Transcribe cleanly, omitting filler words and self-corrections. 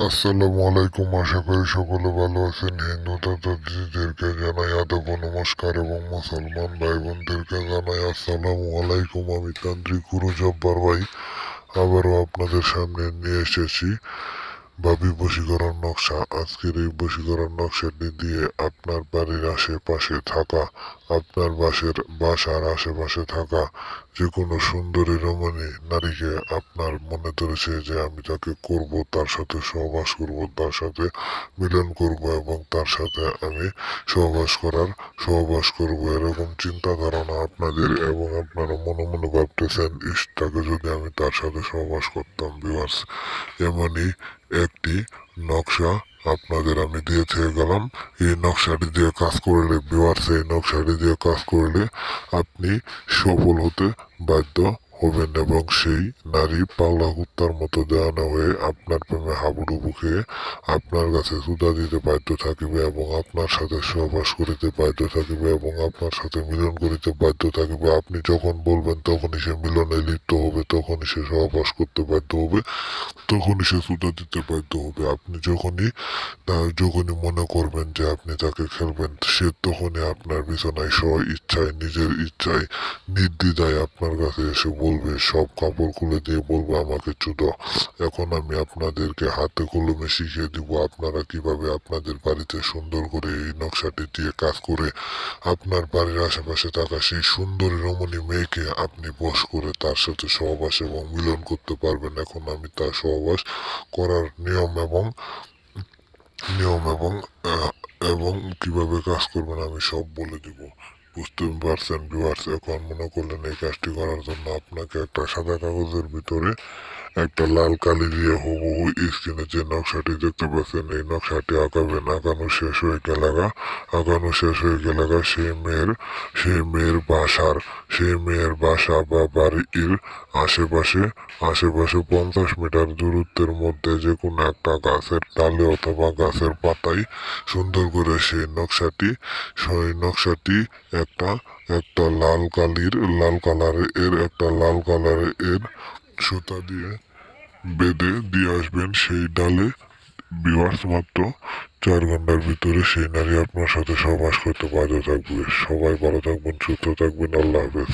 আসসালামু আলাইকুম, আশা করি সকলে ভালো আছেন। হিন্দু দাদা দিদিদেরকে জানাই আদাব ও নমস্কার এবং মুসলমান ভাই বোনদেরকে জানাই আসসালামু আলাইকুম। আমি তান্ত্রিক গুরু জব্বার ভাই আবারও আপনাদের সামনে নিয়ে এসেছি ভাবি বশীকরণ নকশা। আজকের এই বশীকরণ নকশাটি দিয়ে আপনার বাড়ির আশেপাশে থাকা, আপনার বাসার আশেপাশে থাকা যে কোনো সুন্দরী রমণী নারীকে আপনার মনে ধরেছে যে আমি তাকে করব, তার সাথে সহবাস করব, তার সাথে মিলন করব এবং তার সাথে আমি সহবাস করব, এরকম চিন্তা ধারণা আপনাদের এবং আপনারা মনে মনে ভাবতেছেন, ইস তাকে যদি আমি তার সাথে সহবাস করতাম। ভিউয়ার্স, এমনই একটি নকশা আপনাদের আমি দিয়ে থেকে গেলাম। এই নকশাটি দিয়ে কাজ করলে ভিউয়ার্স, এই নকশাটি দিয়ে কাজ করলে আপনি সফল হতে বাধ্য হবেন এবং সেই নারী পাগলা কুত্তার মতো দেওয়ানো হয়ে আপনার প্রেমে হাবুডুবু খেয়ে আপনার কাছে জুতা দিতে বাধ্য থাকিবে এবং আপনার সাথে সহবাস করিতে বাধ্য থাকিবে এবং আপনার সাথে মিলন করিতে বাধ্য থাকিবে। আপনি যখন বলবেন তখনই সে মিলনে লিপ্ত হবে, তখনই সে সহবাস করতে বাধ্য হবে, তখনই সে জুতা দিতে বাধ্য হবে। আপনি যখনই মনে করবেন যে আপনি তাকে খেলবেন, সে তখনই আপনার বিছানায় ইচ্ছায়, নিজের ইচ্ছায়, নির্দ্বিধায় আপনার কাছে এসে বলবে, সব কাপড় খুলে দিয়ে বলবে আমাকে চুদো। এখন আমি আপনাদেরকে হাতে কলমে শিখিয়ে দিব আপনারা কিভাবে আপনাদের বাড়িতে সুন্দর করে এই নকশাটি দিয়ে কাজ করে আপনার বাড়ির আশেপাশে থাকা সেই সুন্দরী রমণী মেয়েকে আপনি বশ করে তার সাথে সহবাস এবং মিলন করতে পারবেন। এখন আমি তার সহবাস করার নিয়ম এবং আহ, এবং কিভাবে কাজ করবেন আমি সব বলে দিব। বুঝতে পারছেন ভিউয়ার্স? এখন মনে করলেন এই কাজটি করার জন্য আপনাকে একটা সাদা কাগজের ভিতরে একটা লাল কালি দিয়ে হুবহু স্ক্রিনে যে নকশাটি দেখতে পাচ্ছেন এই নকশাটি আঁকাবেন। আঁকানো শেষ হয়ে গেলে সেই মেয়ের বাসা বা বাড়ির আশেপাশে আশেপাশে 50 মিটার দূরত্বের মধ্যে যে কোনো একটা গাছের ডালে অথবা গাছের পাতায় সুন্দর করে সেই নকশাটি একটা একটা লাল কালারের সুতা দিয়ে বেঁধে দিয়ে আসবেন সেই ডালে। ভিউয়ার্স, মাত্র 4 ঘন্টার ভিতরে সেই নারী আপনার সাথে সহবাস করতে বাধ্য থাকবে। সবাই ভালো থাকবেন, সুস্থ থাকবেন, আল্লাহ হাফেজ।